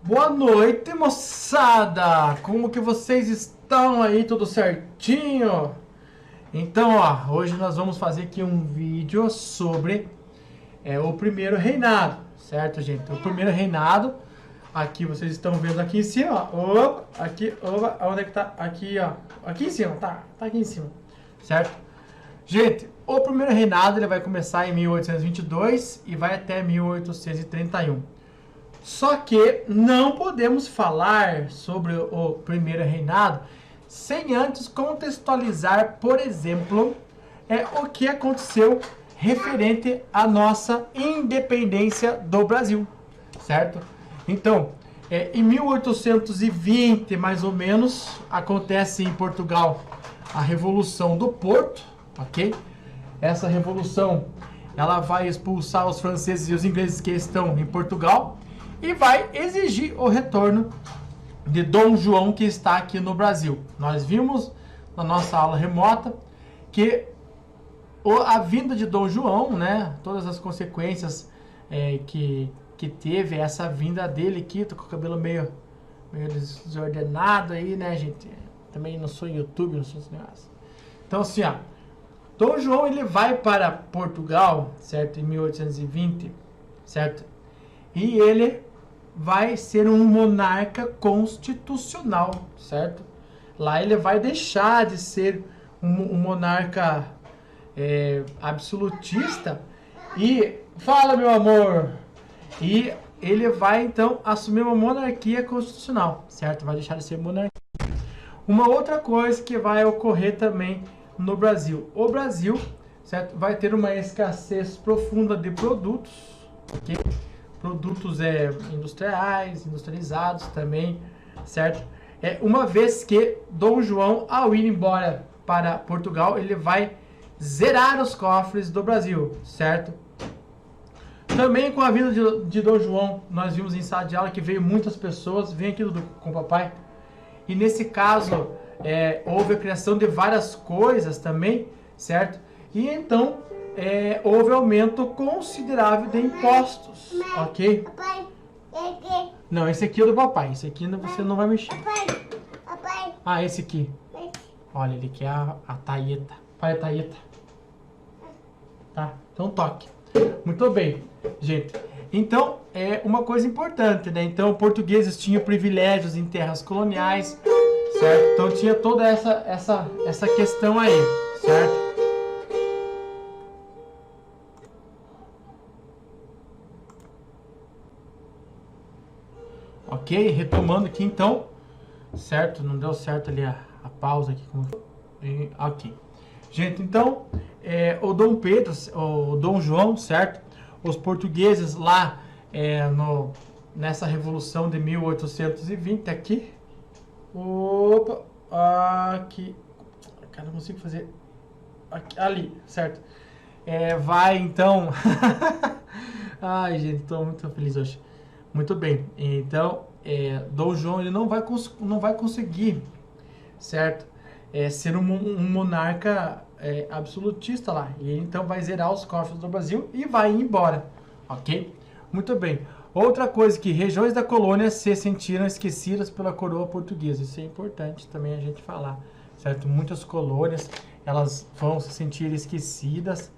Boa noite, moçada! Como que vocês estão aí? Tudo certinho? Então, ó, hoje nós vamos fazer aqui um vídeo sobre o primeiro reinado, certo, gente? O primeiro reinado, aqui vocês estão vendo aqui em cima, ó. Opa, aqui, opa, onde é que tá? Aqui, ó. Aqui em cima, tá aqui em cima, certo? Gente, o primeiro reinado ele vai começar em 1822 e vai até 1831. Só que não podemos falar sobre o primeiro reinado sem antes contextualizar, por exemplo, o que aconteceu referente à nossa independência do Brasil, certo? Então, em 1820, mais ou menos, acontece em Portugal a Revolução do Porto, ok? Essa revolução, ela vai expulsar os franceses e os ingleses que estão em Portugal e vai exigir o retorno de Dom João, que está aqui no Brasil. Nós vimos na nossa aula remota que a vinda de Dom João, né, todas as consequências que teve essa vinda dele aqui, tô com o cabelo meio desordenado aí, né, gente? Também não sou YouTube, não sou esse negócio. Então, assim, ó, Dom João, ele vai para Portugal, certo, em 1820, certo? E ele vai ser um monarca constitucional, certo? Lá ele vai deixar de ser um monarca absolutista e fala, meu amor, e ele vai então assumir uma monarquia constitucional, certo? Vai deixar de ser monarquia. Uma outra coisa que vai ocorrer também no Brasil, o Brasil, certo, vai ter uma escassez profunda de produtos, ok? Produtos industrializados também, certo? Uma vez que Dom João, ao ir embora para Portugal, ele vai zerar os cofres do Brasil, certo? Também com a vinda de Dom João, nós vimos em sala de aula que veio muitas pessoas, vem aqui com o papai, e nesse caso houve a criação de várias coisas também, certo? E então houve aumento considerável de impostos, ok? Papai, Não, esse aqui é do papai, esse aqui você não vai mexer. papai, Ah, esse aqui. Olha, ele quer a taeta. Pai, a taeta. Tá? Então toque. Muito bem, gente. Então, uma coisa importante, né? Então, portugueses tinham privilégios em terras coloniais, certo? Então, tinha toda essa questão aí, certo? Ok, retomando aqui então, certo? Não deu certo ali a pausa aqui. Ok. Gente, então, o Dom Pedro, o Dom João, certo? Os portugueses lá nessa Revolução de 1820 aqui. Opa, aqui. Cara, não consigo fazer. Aqui, ali, certo? Vai então. Ai, gente, tô muito feliz hoje. Muito bem, então Dom João ele não vai conseguir, certo? Ser um monarca absolutista lá. E ele então vai zerar os cofres do Brasil e vai embora, ok? Muito bem. Outra coisa que regiões da colônia se sentiram esquecidas pela coroa portuguesa. Isso é importante também a gente falar, certo? Muitas colônias elas vão se sentir esquecidas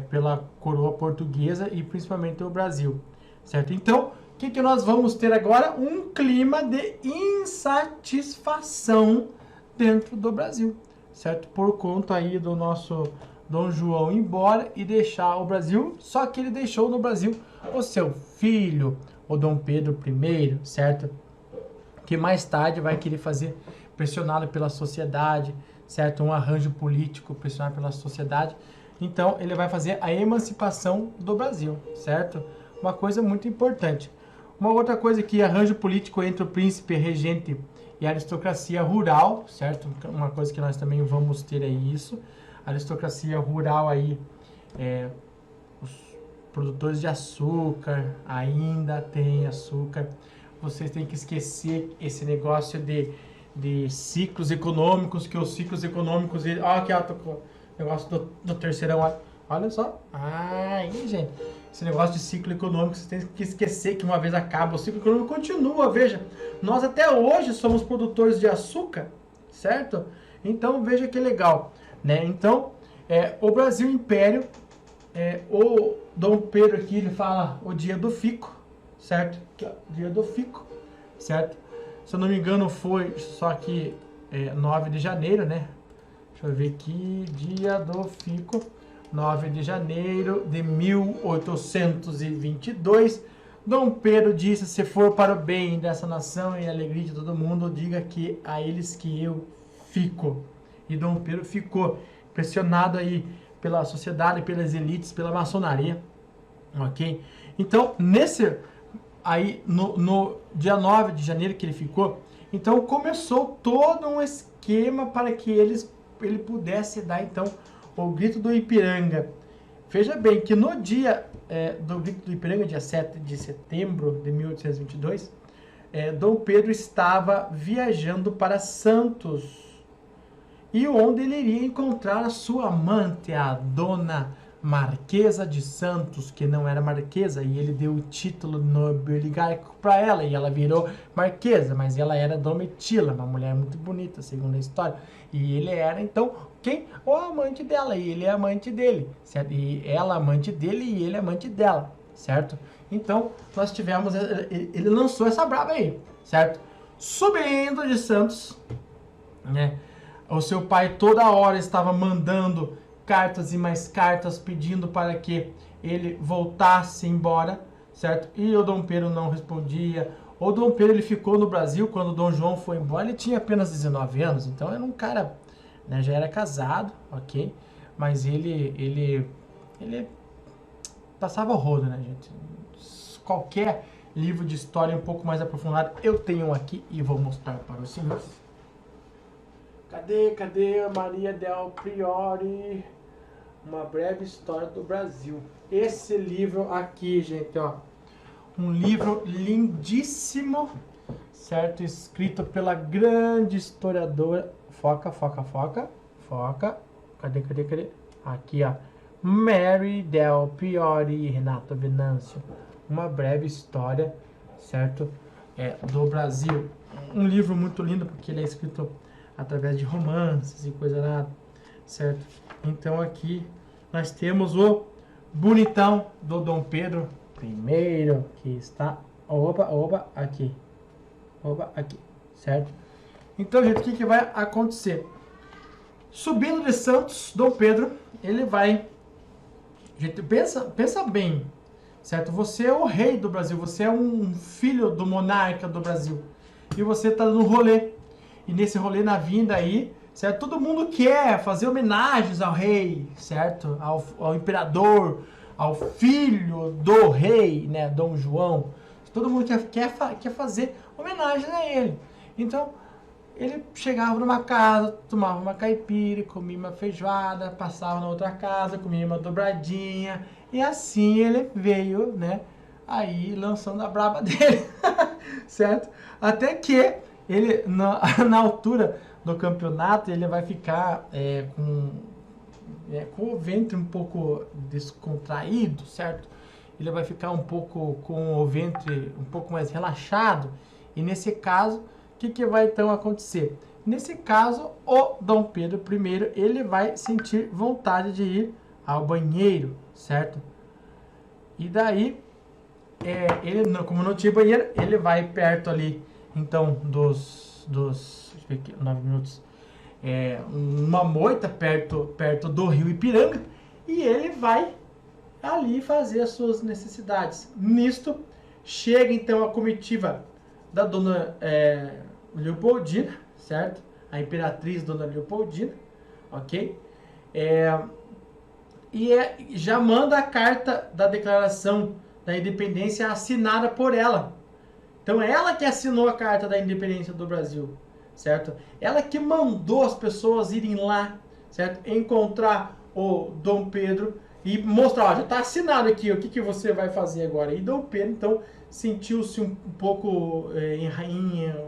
pela coroa portuguesa e principalmente o Brasil. Certo? Então, o que nós vamos ter agora? Um clima de insatisfação dentro do Brasil, certo? Por conta aí do nosso Dom João ir embora e deixar o Brasil, só que ele deixou no Brasil o seu filho, o Dom Pedro I, certo? Que mais tarde vai querer fazer, pressionado pela sociedade, certo? Um arranjo político pressionado pela sociedade. Então, ele vai fazer a emancipação do Brasil, certo? Uma coisa muito importante. Uma outra coisa que arranjo político entre o príncipe regente e a aristocracia rural, certo? Uma coisa que nós também vamos ter é isso. A aristocracia rural aí, os produtores de açúcar, ainda tem açúcar. Vocês têm que esquecer esse negócio de ciclos econômicos, que os ciclos econômicos... Olha aqui, ó, tô com o negócio do terceirão, olha só. Aí, gente... esse negócio de ciclo econômico, você tem que esquecer que uma vez acaba, o ciclo econômico continua, veja, nós até hoje somos produtores de açúcar, certo? Então, veja que legal, né? Então, o Brasil Império, o Dom Pedro aqui, ele fala o dia do fico, certo? Dia do fico, certo? Se eu não me engano, foi só que 9 de janeiro, né? Deixa eu ver aqui, dia do fico, 9 de janeiro de 1822. Dom Pedro disse: se for para o bem dessa nação e a alegria de todo mundo, diga que a eles que eu fico. E Dom Pedro ficou impressionado aí pela sociedade, pelas elites, pela maçonaria, ok? Então, no dia 9 de janeiro que ele ficou, então começou todo um esquema para que ele pudesse dar, então, o grito do Ipiranga. Veja bem que no dia do grito do Ipiranga, dia 7 de setembro de 1822, Dom Pedro estava viajando para Santos, e onde ele iria encontrar a sua amante, a dona Marquesa de Santos, que não era marquesa, e ele deu o título nobiliárquico para ela, e ela virou marquesa, mas ela era Domitila, uma mulher muito bonita, segundo a história, e ele era, então, quem? O amante dela, e ele é amante dele, certo? E ela amante dele, e ele é amante dela, certo? Então, nós tivemos, ele lançou essa braba aí, certo? Subindo de Santos, né? O seu pai toda hora estava mandando cartas e mais cartas pedindo para que ele voltasse embora, certo? E o Dom Pedro não respondia. O Dom Pedro, ele ficou no Brasil quando o Dom João foi embora, ele tinha apenas 19 anos, então era um cara, né, já era casado, ok? Mas ele passava rodo, né, gente? Qualquer livro de história um pouco mais aprofundado, eu tenho aqui e vou mostrar para os senhores. Cadê a Maria del Priori? Uma breve história do Brasil. Esse livro aqui, gente, ó. Um livro lindíssimo, certo? Escrito pela grande historiadora. Foca. Cadê? Aqui, ó. Mary del Priori e Renato Venâncio. Uma breve história, certo? Do Brasil. Um livro muito lindo, porque ele é escrito através de romances e coisa nada, certo? Então aqui nós temos o bonitão do Dom Pedro I, que está, aqui, certo? Então, gente, o que vai acontecer? Subindo de Santos, Dom Pedro, ele vai, gente, pensa bem, certo? Você é o rei do Brasil, você é um filho do monarca do Brasil, e você está no rolê. E nesse rolê, na vinda aí, certo? Todo mundo quer fazer homenagens ao rei, certo? Ao imperador, ao filho do rei, né? Dom João. Todo mundo quer fazer homenagem a ele. Então, ele chegava numa casa, tomava uma caipira, comia uma feijoada, passava na outra casa, comia uma dobradinha. E assim ele veio, né? Aí, lançando a braba dele, certo? Até que ele, na altura do campeonato, ele vai ficar com o ventre um pouco descontraído, certo? Ele vai ficar um pouco com o ventre um pouco mais relaxado. E nesse caso, o que vai então acontecer? Nesse caso, o Dom Pedro I, ele vai sentir vontade de ir ao banheiro, certo? E daí, ele, como não tinha banheiro, ele vai perto ali, então, deixa eu ver aqui, 9 minutos, uma moita perto do rio Ipiranga, e ele vai ali fazer as suas necessidades. Nisto, chega então a comitiva da dona Leopoldina, certo? A imperatriz dona Leopoldina, ok? Já manda a carta da declaração da independência assinada por ela. Então, ela que assinou a Carta da Independência do Brasil, certo? Ela que mandou as pessoas irem lá, certo? Encontrar o Dom Pedro e mostrar, ó, já está assinado aqui, o que você vai fazer agora? E Dom Pedro, então, sentiu-se um pouco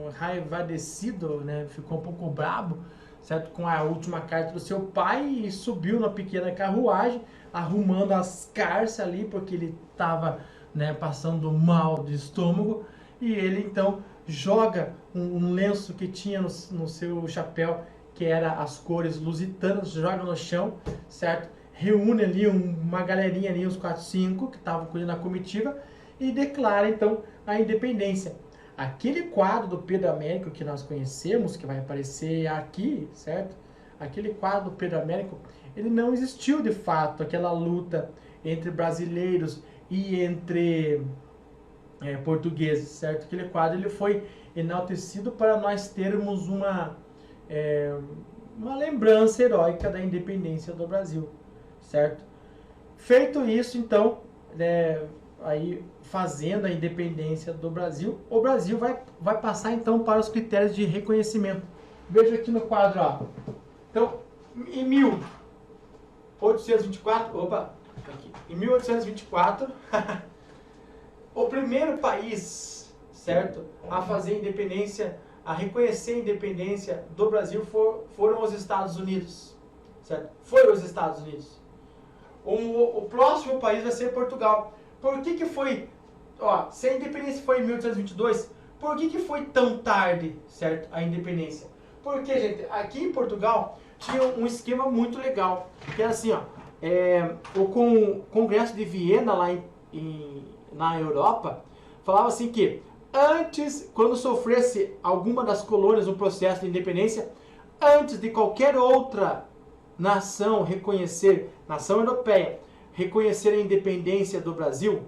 enraivecido, né? Ficou um pouco brabo, certo? Com a última carta do seu pai e subiu na pequena carruagem, arrumando as carças ali, porque ele estava, né, passando mal de estômago, e ele então joga um lenço que tinha no seu chapéu, que era as cores lusitanas, joga no chão, certo? Reúne ali uma galerinha ali, uns 4, 5, que estavam cuidando da comitiva, e declara então a independência. Aquele quadro do Pedro Américo que nós conhecemos, que vai aparecer aqui, certo? Aquele quadro do Pedro Américo, ele não existiu de fato, aquela luta entre brasileiros e entre portugueses, certo? Aquele quadro ele foi enaltecido para nós termos uma lembrança heróica da independência do Brasil, certo? Feito isso, então, aí fazendo a independência do Brasil, o Brasil vai passar então para os critérios de reconhecimento. Veja aqui no quadro, ó. Então, em 1824, em 1824, o primeiro país, certo, a fazer a independência, a reconhecer a independência do Brasil foram os Estados Unidos, certo? Foram os Estados Unidos. O próximo país vai ser Portugal. Por que foi, se a independência foi em 1822, por que foi tão tarde, certo, a independência? Porque, gente, aqui em Portugal tinha um esquema muito legal, que era assim, o Congresso de Viena lá na Europa, falava assim que antes, quando sofresse alguma das colônias um processo de independência, antes de qualquer outra nação reconhecer, nação europeia, reconhecer a independência do Brasil,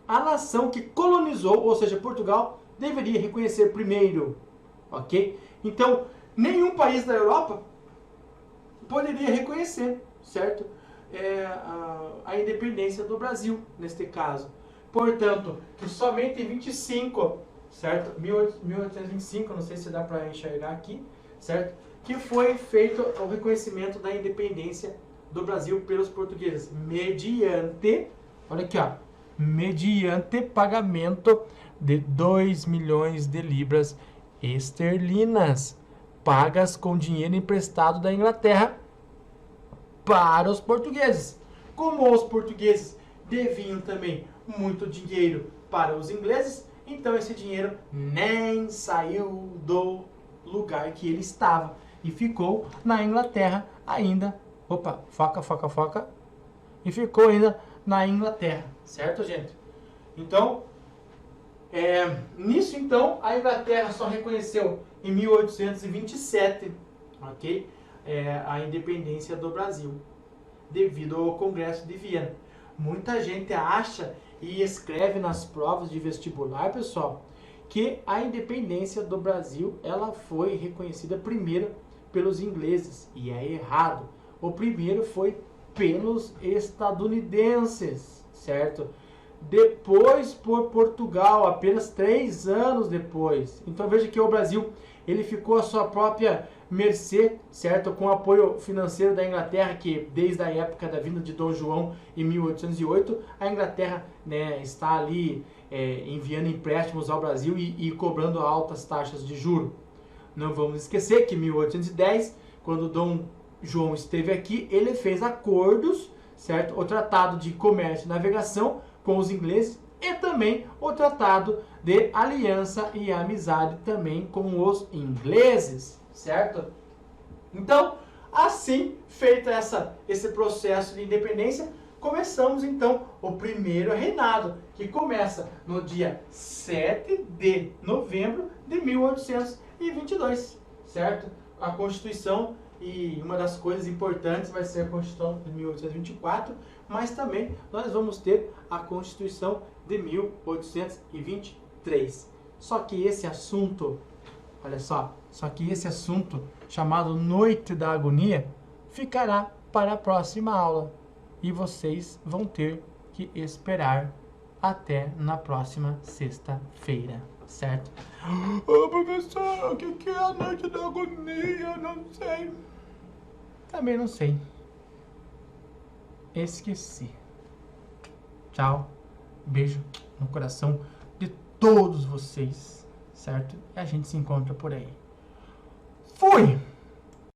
a nação que colonizou, ou seja, Portugal, deveria reconhecer primeiro, ok? Então, nenhum país da Europa poderia reconhecer, certo? A independência do Brasil, neste caso. Portanto, somente em 25, certo? 1825, não sei se dá para enxergar aqui, certo? Que foi feito o reconhecimento da independência do Brasil pelos portugueses, mediante, olha aqui, mediante pagamento de 2 milhões de libras esterlinas, pagas com dinheiro emprestado da Inglaterra para os portugueses. Como os portugueses deviam também muito dinheiro para os ingleses, então esse dinheiro nem saiu do lugar que ele estava e ficou na Inglaterra ainda. Opa, foca. E ficou ainda na Inglaterra, certo, gente? Então, nisso então, a Inglaterra só reconheceu em 1827, ok? A independência do Brasil, devido ao Congresso de Viena. Muita gente acha e escreve nas provas de vestibular, pessoal, que a independência do Brasil ela foi reconhecida primeiro pelos ingleses, e é errado. O primeiro foi pelos estadunidenses, certo? Depois por Portugal, apenas 3 anos depois. Então veja que o Brasil ele ficou à sua própria mercê, certo? Com o apoio financeiro da Inglaterra, que desde a época da vinda de Dom João em 1808, a Inglaterra, né, está ali enviando empréstimos ao Brasil e cobrando altas taxas de juros. Não vamos esquecer que em 1810, quando Dom João esteve aqui, ele fez acordos, certo? O Tratado de Comércio e Navegação com os ingleses e também o Tratado de Aliança e Amizade também com os ingleses, certo? Então, assim, feito esse processo de independência, começamos então o primeiro reinado, que começa no dia 7 de novembro de 1822, certo? A Constituição, e uma das coisas importantes vai ser a Constituição de 1824, mas também nós vamos ter a Constituição de 1823. Só que esse assunto, olha só que esse assunto chamado Noite da Agonia ficará para a próxima aula e vocês vão ter que esperar até na próxima sexta-feira, certo? Professor, o que é a Noite da Agonia? Não sei. Também não sei. Esqueci. Tchau. Beijo no coração de todos vocês, certo? E a gente se encontra por aí.